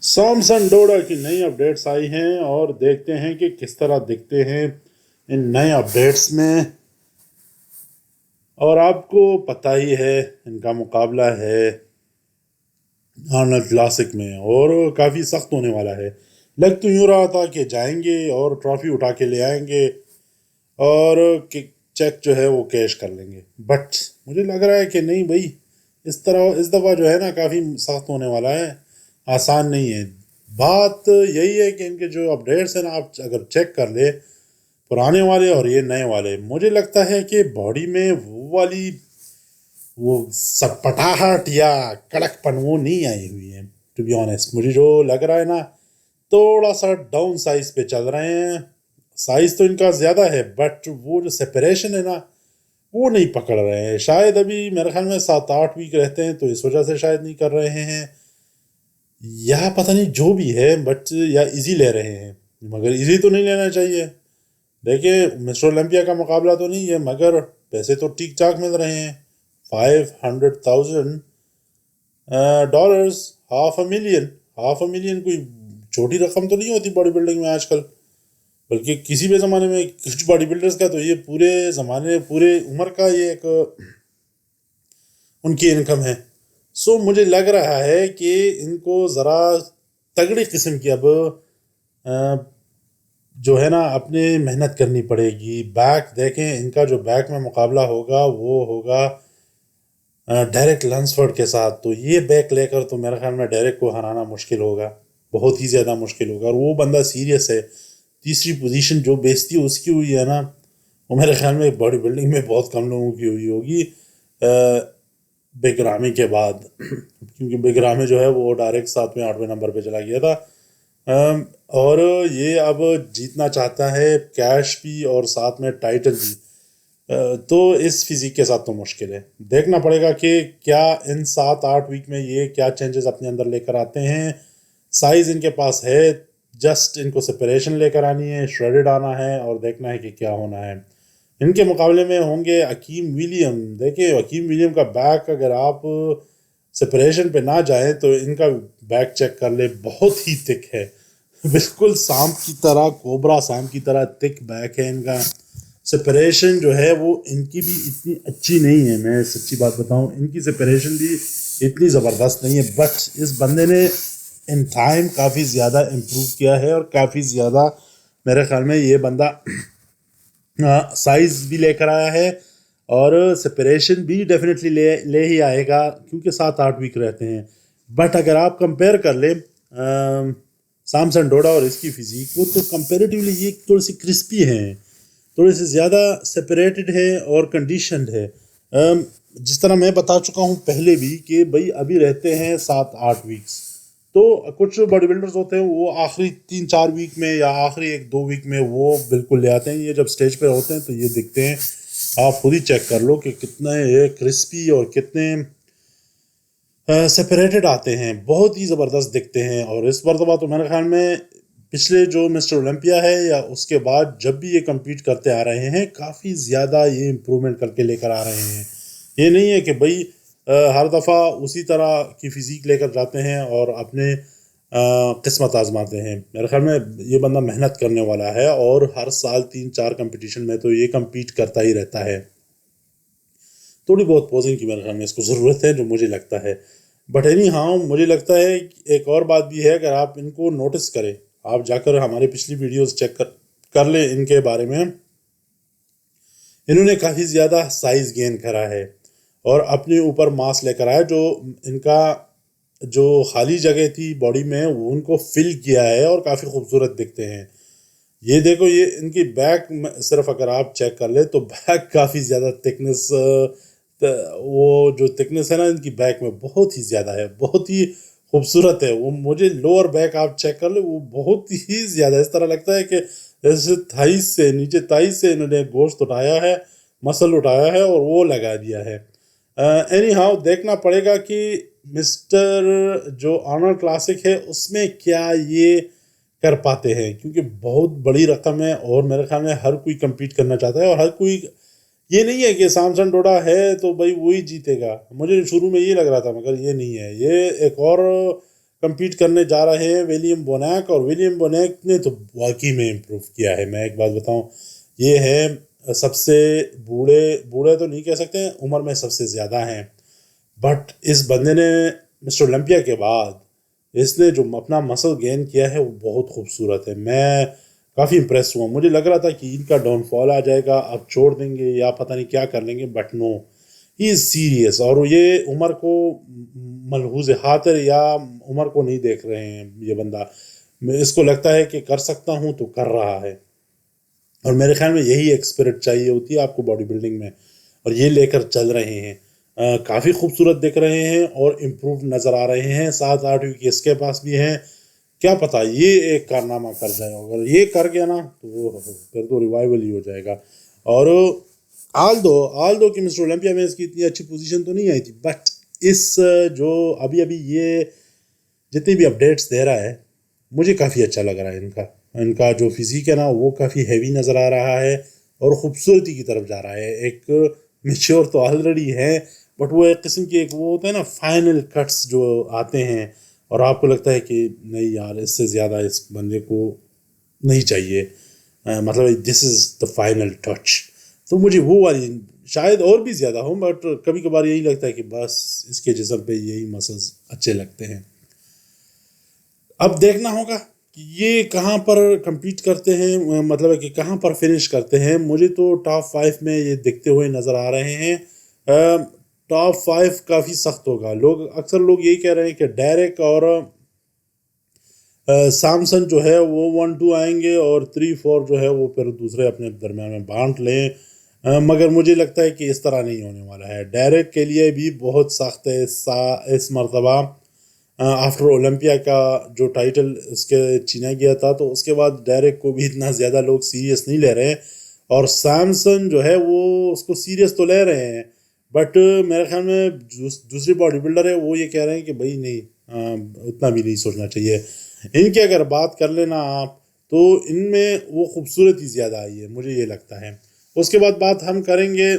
Samsung doda کی نئی updates آئی ہیں اور دیکھتے ہیں کہ کس طرح دکھتے ہیں ان نئے اپڈیٹس میں. اور آپ کو پتہ ہی ہے ان کا مقابلہ ہے آرنولڈ کلاسک میں اور کافی سخت ہونے والا ہے. لگ تو یوں رہا تھا کہ جائیں گے اور ٹرافی اٹھا کے لے آئیں گے اور چیک جو ہے وہ کیش کر لیں گے، بٹ مجھے لگ رہا ہے کہ نہیں بھائی، اس دفعہ جو ہے نا کافی سخت ہونے والا ہے، آسان نہیں ہے. بات یہی ہے کہ ان کے جو اپڈیٹس ہیں نا، آپ اگر چیک کر لے پرانے والے اور یہ نئے والے، مجھے لگتا ہے کہ باڈی میں وہ سپٹاہٹ یا کڑک پن وہ نہیں آئی ہوئی ہے. ٹو بی آنیسٹ مجھے جو لگ رہا ہے نا، تھوڑا سا ڈاؤن سائز پہ چل رہے ہیں. سائز تو ان کا زیادہ ہے بٹ وہ جو سیپریشن ہے نا وہ نہیں پکڑ رہے ہیں. شاید ابھی میرے خیال میں 7-8 ویک رہتے ہیں تو اس وجہ سے شاید نہیں کر رہے ہیں، یا پتہ نہیں جو بھی ہے، بٹ یا ایزی لے رہے ہیں. مگر ایزی تو نہیں لینا چاہیے. دیکھیں مسٹر اولمپیا کا مقابلہ تو نہیں ہے، مگر پیسے تو ٹھیک ٹھاک مل رہے ہیں. $500,000 $500,000 کوئی چھوٹی رقم تو نہیں ہوتی باڈی بلڈنگ میں آج کل، بلکہ کسی بھی زمانے میں کچھ باڈی بلڈرز کا تو یہ پورے زمانے پورے عمر کا یہ ایک ان کی انکم ہے. سو مجھے لگ رہا ہے کہ ان کو ذرا تگڑی قسم کی اب جو ہے نا اپنے محنت کرنی پڑے گی. بیک دیکھیں ان کا جو بیک میں مقابلہ ہوگا وہ ہوگا ڈیرک لنسفورڈ کے ساتھ. تو یہ بیک لے کر تو میرے خیال میں ڈیرک کو ہرانا مشکل ہوگا، بہت ہی زیادہ مشکل ہوگا. اور وہ بندہ سیریس ہے. تیسری پوزیشن جو بیچتی اس کی ہوئی ہے نا، وہ میرے خیال میں باڈی بلڈنگ میں بہت کم لوگوں کی ہوئی ہوگی بگ رامی کے بعد، کیونکہ بگ رامی جو ہے وہ ڈائریکٹ 7ویں-8ویں نمبر پہ چلا گیا تھا. اور یہ اب جیتنا چاہتا ہے کیش بھی اور ساتھ میں ٹائٹل بھی. تو اس فزیک کے ساتھ تو مشکل ہے. دیکھنا پڑے گا کہ کیا ان 7-8 ویک میں یہ کیا چینجز اپنے اندر لے کر آتے ہیں. سائز ان کے پاس ہے، جسٹ ان کو سپریشن لے کر آنی ہے، شریڈڈ آنا ہے اور دیکھنا ہے کہ کیا ہونا ہے. ان کے مقابلے میں ہوں گے حکیم ولیم. دیکھیں حکیم ولیم کا بیک اگر آپ سپریشن پہ نہ جائیں تو ان کا بیک چیک کر لے، بہت ہی تھک ہے، بالکل سانپ کی طرح، کوبرا سانپ کی طرح تھک بیک ہے ان کا. سپریشن جو ہے وہ ان کی بھی اتنی اچھی نہیں ہے، میں سچی بات بتاؤں ان کی سپریشن بھی اتنی زبردست نہیں ہے. بٹ اس بندے نے ان ٹائم کافی زیادہ امپروو کیا ہے اور کافی زیادہ میرے خیال میں یہ بندہ سائز بھی لے کر آیا ہے اور سپریشن بھی ڈیفینیٹلی لے ہی آئے گا، کیونکہ 7-8 ویک رہتے ہیں. بٹ اگر آپ کمپیئر کر لیں سامسن ڈوڈا اور اس کی فزیک، وہ تو کمپیریٹیولی یہ تھوڑی سی کرسپی ہیں، تھوڑی سی زیادہ سپریٹڈ ہے اور کنڈیشنڈ ہے. جس طرح میں بتا چکا ہوں پہلے بھی کہ بھائی ابھی رہتے ہیں 7-8 ویکس، تو کچھ باڈی بلڈرز ہوتے ہیں وہ آخری 3-4 ویک میں یا آخری 1-2 ویک میں وہ بالکل لے آتے ہیں. یہ جب سٹیج پہ ہوتے ہیں تو یہ دکھتے ہیں، آپ خود ہی چیک کر لو کہ کتنے یہ کرسپی اور کتنے سپریٹڈ آتے ہیں، بہت ہی زبردست دکھتے ہیں. اور اس مرتبہ تو میرے خیال میں پچھلے جو مسٹر اولمپیا ہے یا اس کے بعد جب بھی یہ کمپیٹ کرتے آ رہے ہیں، کافی زیادہ یہ امپرومنٹ کر کے لے کر آ رہے ہیں. یہ نہیں ہے کہ بھائی ہر دفعہ اسی طرح کی فزیک لے کر جاتے ہیں اور اپنے قسمت آزماتے ہیں. میرے خیال میں یہ بندہ محنت کرنے والا ہے اور ہر سال 3-4 کمپٹیشن میں تو یہ کمپیٹ کرتا ہی رہتا ہے. تھوڑی بہت پوزنگ کی میرے خیال میں اس کو ضرورت ہے، جو مجھے لگتا ہے. بٹ اینی ہاں مجھے لگتا ہے ایک اور بات بھی ہے، اگر آپ ان کو نوٹس کریں، آپ جا کر ہمارے پچھلی ویڈیوز چیک کر لیں ان کے بارے میں، انہوں نے کافی زیادہ سائز گین کرا ہے اور اپنے اوپر ماس لے کر آیا. جو ان کا جو خالی جگہ تھی باڈی میں وہ ان کو فل کیا ہے اور کافی خوبصورت دکھتے ہیں. یہ دیکھو یہ ان کی بیک صرف اگر آپ چیک کر لیں تو بیک کافی زیادہ تھکنس، وہ جو تھکنس ہے نا ان کی بیک میں بہت ہی زیادہ ہے، بہت ہی خوبصورت ہے. وہ مجھے لوور بیک آپ چیک کر لیں وہ بہت ہی زیادہ اس طرح لگتا ہے کہ جیسے تھائیس سے نیچے، تھائیس سے انہوں نے گوشت اٹھایا ہے، مسل اٹھایا ہے اور وہ لگا دیا ہے. اینی ہاؤ دیکھنا پڑے گا کہ مسٹر جو آرنولڈ کلاسک ہے اس میں کیا یہ کر پاتے ہیں، کیونکہ بہت بڑی رقم ہے اور میرے خیال میں ہر کوئی کمپیٹ کرنا چاہتا ہے اور ہر کوئی، یہ نہیں ہے کہ سامسن ڈوڈا ہے تو بھائی وہی جیتے گا. مجھے شروع میں یہ لگ رہا تھا مگر یہ نہیں ہے. یہ ایک اور کمپیٹ کرنے جا رہے ہیں ولیم بونیک، اور ولیم بونیک نے تو واقعی میں امپروو کیا ہے. میں ایک بات بتاؤں، یہ ہے سب سے بوڑھے تو نہیں کہہ سکتے ہیں، عمر میں سب سے زیادہ ہیں، بٹ اس بندے نے مسٹر اولمپیا کے بعد اس نے جو اپنا مسل گین کیا ہے وہ بہت خوبصورت ہے. میں کافی امپریس ہوا. مجھے لگ رہا تھا کہ ان کا ڈاؤن فال آ جائے گا، اب چھوڑ دیں گے یا پتہ نہیں کیا کر لیں گے، but no, he is serious. اور یہ عمر کو ملحوظ خاطر یا عمر کو نہیں دیکھ رہے ہیں. یہ بندہ اس کو لگتا ہے کہ کر سکتا ہوں تو کر رہا ہے، اور میرے خیال میں یہی ایک اسپرٹ چاہیے ہوتی ہے آپ کو باڈی بلڈنگ میں، اور یہ لے کر چل رہے ہیں. کافی خوبصورت دکھ رہے ہیں اور امپروو نظر آ رہے ہیں. 7-8 وکٹ اس کے پاس بھی ہیں. کیا پتا یہ ایک کارنامہ کر جائے، اگر یہ کر گیا نا تو پھر تو ریوائول ہی ہو جائے گا. اور آل دو کہ مسٹر اولمپیا میں اس کی اتنی اچھی پوزیشن تو نہیں آئی تھی، بٹ اس جو ابھی یہ جتنی بھی اپڈیٹس دے رہا ہے مجھے کافی اچھا لگ رہا ہے. ان کا جو فزیک ہے نا وہ کافی ہیوی نظر آ رہا ہے اور خوبصورتی کی طرف جا رہا ہے. ایک میچور تو آلریڈی ہے، بٹ وہ ایک قسم کی وہ ہوتا ہے نا فائنل کٹس جو آتے ہیں، اور آپ کو لگتا ہے کہ نہیں یار اس سے زیادہ اس بندے کو نہیں چاہیے، مطلب دس از دا فائنل ٹچ. تو مجھے وہ والی شاید اور بھی زیادہ ہوں، بٹ کبھی کبھار یہی لگتا ہے کہ بس اس کے جسم پہ یہی مسلز اچھے لگتے ہیں. اب دیکھنا ہوگا کہ یہ کہاں پر کمپیٹ کرتے ہیں، مطلب ہے کہ کہاں پر فنش کرتے ہیں. مجھے تو ٹاپ 5 میں یہ دکھتے ہوئے نظر آ رہے ہیں. ٹاپ 5 کافی سخت ہوگا. اکثر لوگ یہی کہہ رہے ہیں کہ ڈیرک اور سامسن جو ہے وہ 1-2 آئیں گے، اور 3-4 جو ہے وہ پھر دوسرے اپنے درمیان میں بانٹ لیں. مگر مجھے لگتا ہے کہ اس طرح نہیں ہونے والا ہے. ڈیرک کے لیے بھی بہت سخت ہے اس مرتبہ. آفٹر اولمپیا کا جو ٹائٹل اس کے چھینا گیا تھا، تو اس کے بعد ڈیرک کو بھی اتنا زیادہ لوگ سیریس نہیں لے رہے ہیں، اور سامسن جو ہے وہ اس کو سیریس تو لے رہے ہیں، بٹ میرے خیال میں دوسری باڈی بلڈر ہے وہ یہ کہہ رہے ہیں کہ بھائی نہیں، اتنا بھی نہیں سوچنا چاہیے. ان کی اگر بات کر لینا آپ، تو ان میں وہ خوبصورتی زیادہ آئی ہے، مجھے یہ لگتا ہے. اس کے بعد بات ہم کریں گے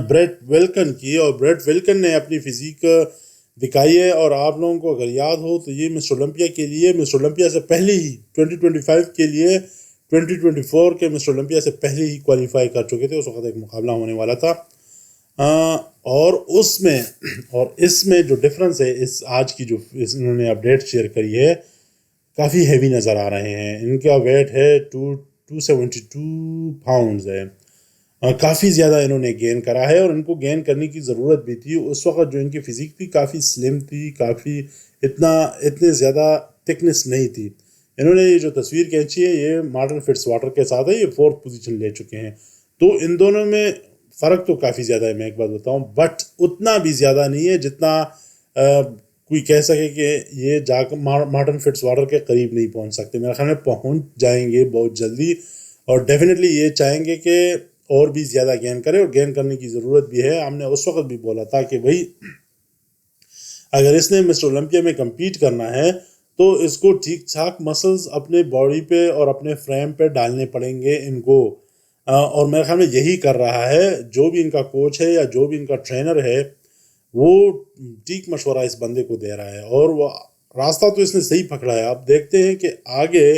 بریٹ ویلکن کی، اور بریٹ ویلکن نے اپنی فزیک دکھائی ہے. اور آپ لوگوں کو اگر یاد ہو تو یہ مسٹر اولمپیا سے پہلے ہی 2025 کے لیے 2024 کے مسٹر اولمپیا سے پہلے ہی کوالیفائی کر چکے تھے. اس وقت ایک مقابلہ ہونے والا تھا، اور اس میں جو ڈفرنس ہے، آج کی جو انہوں نے اپڈیٹ شیئر کری ہے، کافی ہیوی نظر آ رہے ہیں. ان کا ویٹ ہے 272 پاؤنڈز ہے. کافی زیادہ انہوں نے گین کرا ہے، اور ان کو گین کرنے کی ضرورت بھی تھی. اس وقت جو ان کی فزیک تھی کافی سلم تھی، کافی اتنے زیادہ تھکنس نہیں تھی. انہوں نے یہ جو تصویر کھینچی ہے یہ مارٹن فٹس واٹر کے ساتھ ہے، یہ 4th پوزیشن لے چکے ہیں. تو ان دونوں میں فرق تو کافی زیادہ ہے، میں ایک بات بتاؤں، بٹ اتنا بھی زیادہ نہیں ہے جتنا کوئی کہہ سکے کہ یہ جا کر مارٹن فٹس واٹر کے قریب نہیں پہنچ سکتے. میرے خیال میں پہنچ جائیں گے بہت جلدی، اور ڈیفینیٹلی یہ چاہیں گے کہ اور بھی زیادہ گین کرے، اور گین کرنے کی ضرورت بھی ہے. ہم نے اس وقت بھی بولا تھا کہ بھائی اگر اس نے مسٹر اولمپیا میں کمپیٹ کرنا ہے تو اس کو ٹھیک ٹھاک مسلز اپنے باڈی پہ اور اپنے فریم پہ ڈالنے پڑیں گے ان کو. اور میرے خیال میں یہی کر رہا ہے. جو بھی ان کا کوچ ہے یا جو بھی ان کا ٹرینر ہے وہ ٹھیک مشورہ اس بندے کو دے رہا ہے، اور وہ راستہ تو اس نے صحیح پکڑا ہے. آپ دیکھتے ہیں کہ آگے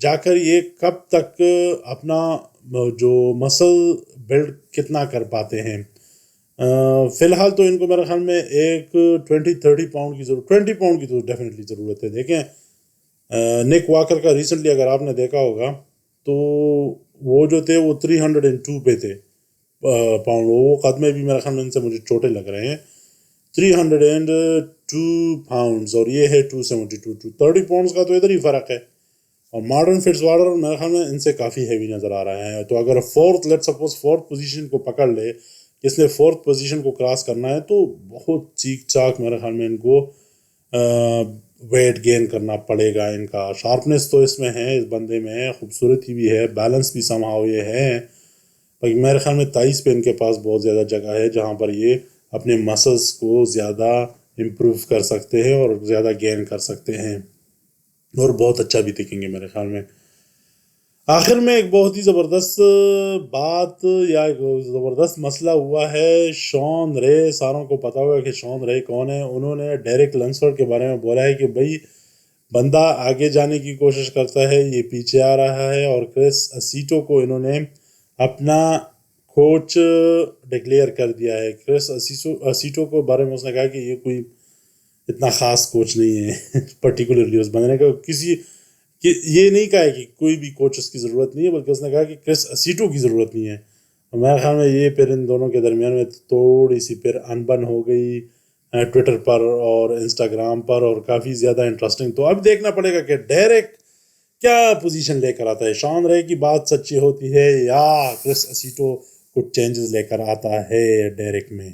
جا کر یہ کب تک اپنا جو مسل بلڈ کتنا کر پاتے ہیں. فی الحال تو ان کو میرے خیال میں ایک 20-30 پاؤنڈ کی 20 پاؤنڈ کی تو ڈیفینیٹلی ضرورت ہے. دیکھیں نک واکر کا ریسنٹلی اگر آپ نے دیکھا ہوگا تو وہ جو تھے وہ 302 پہ تھے پاؤنڈ. وہ قدمے بھی میرے خیال میں ان سے مجھے چھوٹے لگ رہے ہیں. 302 پاؤنڈز اور یہ ہے 272. 30 پاؤنڈز کا تو ادھر ہی فرق ہے. اور مارٹن فٹس واٹر میرے خیال میں ان سے کافی ہیوی نظر آ رہا ہے. تو اگر لیٹ سپوز 4th پوزیشن کو پکڑ لے، اس نے 4th پوزیشن کو کراس کرنا ہے، تو بہت ٹھیک ٹھاک میرے خیال میں ان کو ویٹ گین کرنا پڑے گا. ان کا شارپنیس تو اس میں ہے، اس بندے میں ہے، خوبصورتی بھی ہے، بیلنس بھی سمہاؤ یہ ہے. میرے خیال میں 23 پہ ان کے پاس بہت زیادہ جگہ ہے جہاں پر یہ اپنے مسلز کو زیادہ امپروو کر سکتے ہیں اور زیادہ گین کر سکتے ہیں، اور بہت اچھا بھی دکھیں گے میرے خیال میں. آخر میں ایک بہت ہی زبردست بات یا ایک زبردست مسئلہ ہوا ہے. شون رے، ساروں کو پتا ہوگا کہ شون رے کون ہے. انہوں نے ڈیرک لنسفورڈ کے بارے میں بولا ہے کہ بھائی بندہ آگے جانے کی کوشش کرتا ہے، یہ پیچھے آ رہا ہے. اور کرس اسیٹو کو انہوں نے اپنا کوچ ڈکلیئر کر دیا ہے. کرس اسیٹو کو بارے میں اس نے کہا کہ یہ کوئی اتنا خاص کوچ نہیں ہے پرٹیکولرلی اس بندے نے کہا کہ یہ نہیں کہا ہے کہ کوئی بھی کوچ اس کی ضرورت نہیں ہے، بلکہ اس نے کہا کہ کرس اسیٹو کی ضرورت نہیں ہے. میرے خیال میں یہ پھر ان دونوں کے درمیان میں تھوڑی سی پھر انبن ہو گئی ٹویٹر پر اور انسٹاگرام پر، اور کافی زیادہ انٹرسٹنگ. تو اب دیکھنا پڑے گا کہ ڈیرک کیا پوزیشن لے کر آتا ہے. شون رے کی بات سچی ہوتی ہے یا کرس اسیٹو کچھ چینجز لے کر آتا ہے ڈیرک میں.